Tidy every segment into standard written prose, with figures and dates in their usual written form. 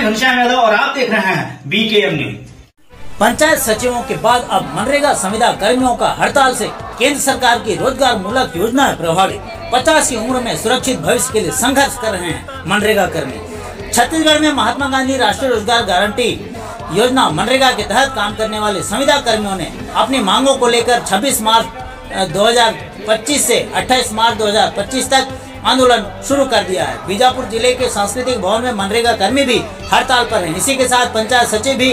घनश्याम यादव और आप देख रहे हैं BKM न्यूज। पंचायत सचिवों के बाद अब मनरेगा संविदा कर्मियों का हड़ताल से केंद्र सरकार की रोजगार मूलक योजना प्रभावित। 50 की उम्र में सुरक्षित भविष्य के लिए संघर्ष कर रहे हैं मनरेगा कर्मी। छत्तीसगढ़ में महात्मा गांधी राष्ट्रीय रोजगार गारंटी योजना मनरेगा के तहत काम करने वाले संविदा कर्मियों ने अपनी मांगों को लेकर 26 मार्च 2025 से 28 मार्च 2025 तक आंदोलन शुरू कर दिया है। बीजापुर जिले के सांस्कृतिक भवन में मनरेगा कर्मी भी हड़ताल पर हैं। इसी के साथ पंचायत सचिव भी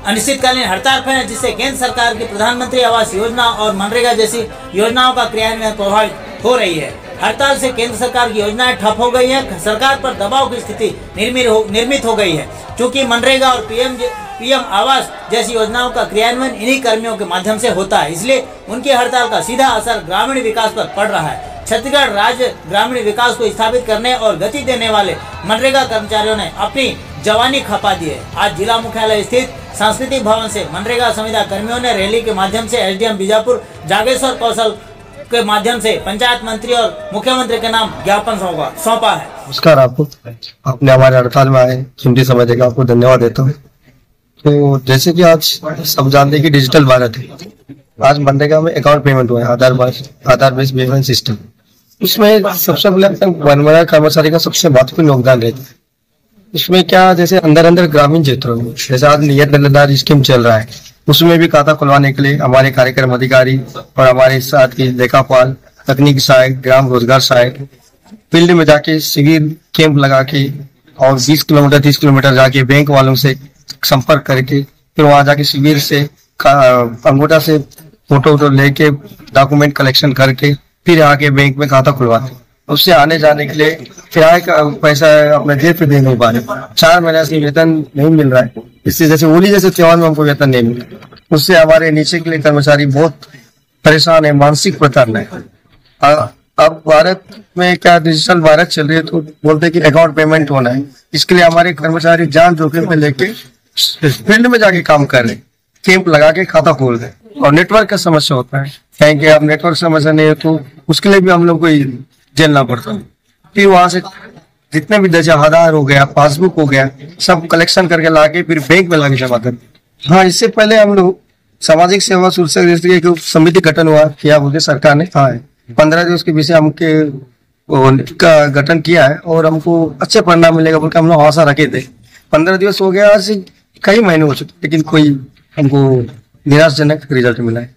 अनिश्चितकालीन हड़ताल पर हैं, जिससे केंद्र सरकार की प्रधानमंत्री आवास योजना और मनरेगा जैसी योजनाओं का क्रियान्वयन प्रभावित हो रही है। हड़ताल से केंद्र सरकार की योजनाएं ठप हो गई है। सरकार पर दबाव की स्थिति निर्मित हो गई है, क्योंकि मनरेगा और पीएम आवास जैसी योजनाओं का क्रियान्वयन इन्हीं कर्मियों के माध्यम से होता है, इसलिए उनकी हड़ताल का सीधा असर ग्रामीण विकास पर पड़ रहा है। छत्तीसगढ़ राज्य ग्रामीण विकास को स्थापित करने और गति देने वाले मनरेगा कर्मचारियों ने अपनी जवानी खपा दी है। आज जिला मुख्यालय स्थित सांस्कृतिक भवन से मनरेगा संविदा कर्मियों ने रैली के माध्यम से एसडीएम बीजापुर जागेश्वर कौशल के माध्यम से पंचायत मंत्री और मुख्यमंत्री के नाम ज्ञापन सौंपा है। नमस्कार, आपने हमारे हड़ताल में आए कीमती समय देकर आपको धन्यवाद देता हूँ। तो जैसे कि आज सब जानते हैं कि डिजिटल भारत है। आज मनरेगा में अकाउंट पेमेंट हुआ है, आधार बेस्ड पेमेंट सिस्टम। उसमें सबसे पहले मनरेगा कर्मचारी का सबसे महत्वपूर्ण योगदान रहता है। इसमें क्या, जैसे अंदर ग्रामीण क्षेत्रों में जैसे आज नियत दलदार स्कीम चल रहा है, उसमें भी खाता खुलवाने के लिए हमारे कार्यक्रम अधिकारी और हमारे साथ की लेखापाल, तकनीकी सहायक, ग्राम रोजगार सहायक फील्ड में जाके शिविर कैंप लगा के और 20 किलोमीटर 30 किलोमीटर जाके बैंक वालों से संपर्क करके फिर वहां जाके शिविर से अंगूठा से फोटो लेके डॉक्यूमेंट कलेक्शन करके फिर आके बैंक में खाता खुलवाते। उससे आने जाने के लिए किराए का पैसा अपने जेब पे दे नहीं पा रहे। 4 महीने से वेतन नहीं मिल रहा है। इससे जैसे होली जैसे त्योहार में हमको वेतन नहीं मिल रहा, उससे हमारे नीचे के लिए कर्मचारी बहुत परेशान है, मानसिक प्रताड़ना है। अब भारत में क्या डिजिटल भारत चल रही है, तो बोलते कि अकाउंट पेमेंट होना है। इसके लिए हमारे कर्मचारी जान जोखिम में लेके फील्ड में जाके काम कर रहे, कैंप लगा के खाता खोल रहे। और नेटवर्क का समस्या होता है, कहीं कि अब नेटवर्क समस्या नहीं है तो उसके लिए भी हम लोग को झेलना पड़ता है। फिर वहां से जितने भी दर्जा आधार हो गया, पासबुक हो गया, सब कलेक्शन करके लाके फिर बैंक में लाके जमा करते। हाँ, इससे पहले हम लोग सामाजिक सेवा शुल्क समिति गठन हुआ किया बोलते सरकार ने। हाँ, 15 दिवस के विषय हमके का गठन किया है और हमको अच्छे परिणाम मिलेगा बोलकर हम लोग आशा रखे थे। 15 दिवस हो गया, आज कई महीने हो चुके, लेकिन कोई हमको निराशजनक रिजल्ट मिला है।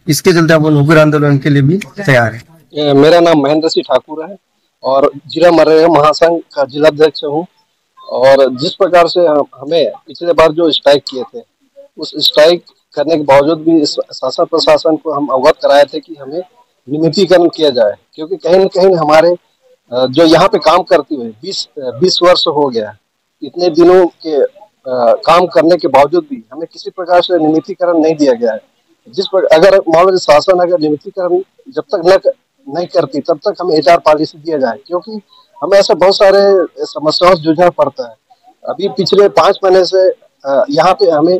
इसके चलते हम लोग आंदोलन के लिए भी तैयार है। मेरा नाम महेंद्र सिंह ठाकुर है और जिला मनरेगा महासंघ का जिलाध्यक्ष हूँ। और जिस प्रकार से हमें पिछले बार जो स्ट्राइक किए थे, उस स्ट्राइक करने के बावजूद भी शासन प्रशासन को हम अवगत कराए थे कि हमें नियमितीकरण किया जाए, क्योंकि कहीं न कहीं हमारे जो यहाँ पे काम करते हुए 20 वर्ष हो गया, इतने दिनों के काम करने के बावजूद भी हमें किसी प्रकार से नियमितीकरण नहीं दिया गया है। जिस पर अगर मान लो शासन अगर नियमितीकरण जब तक नहीं करती तब तक हमें HR पॉलिसी दिया जाए, क्योंकि हमें ऐसे बहुत सारे समस्याओं से जूझना पड़ता है। अभी पिछले 5 महीने से यहाँ पे हमें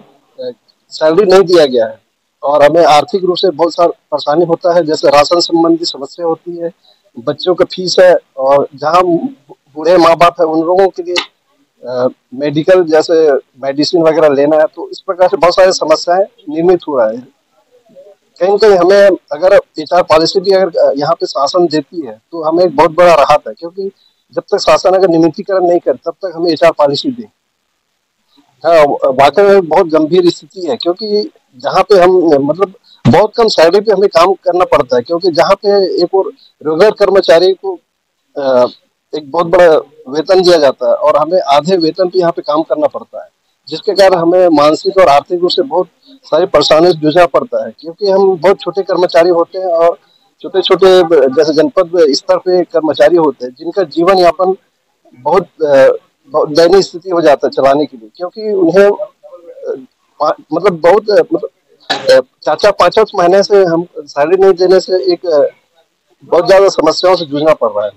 सैलरी नहीं दिया गया है और हमें आर्थिक रूप से बहुत सारा परेशानी होता है। जैसे राशन संबंधी समस्या होती है, बच्चों का फीस है, और जहाँ बूढ़े माँ बाप है उन लोगों के लिए मेडिकल जैसे मेडिसिन वगैरह लेना है। तो इस प्रकार से बहुत सारी समस्याएं निर्मित हो रहा है। कहीं कहीं हमें अगर HR पॉलिसी भी अगर यहाँ पे शासन देती है तो हमें एक बहुत बड़ा राहत है, क्योंकि जब तक शासन अगर नियमितीकरण नहीं करे तब तक हमें HR पॉलिसी दे। हाँ, वाकई में बहुत गंभीर स्थिति है, क्योंकि जहाँ पे हम मतलब बहुत कम सैलरी पे हमें काम करना पड़ता है, क्योंकि जहाँ पे एक और रेगुलर कर्मचारी को एक बहुत बड़ा वेतन दिया जाता है और हमें आधे वेतन पे यहाँ पे काम करना पड़ता है, जिसके कारण हमें मानसिक और आर्थिक रूप से बहुत सारी परेशानियों से जूझना पड़ता है। क्योंकि हम बहुत छोटे कर्मचारी होते हैं और छोटे छोटे जैसे जनपद स्तर पे कर्मचारी होते हैं, जिनका जीवन यापन बहुत दयनीय स्थिति हो जाता है चलाने के लिए, क्योंकि उन्हें मतलब बहुत 4-5 महीने से हम सैलरी नहीं देने से एक बहुत ज्यादा समस्याओं से जूझना पड़ रहा है।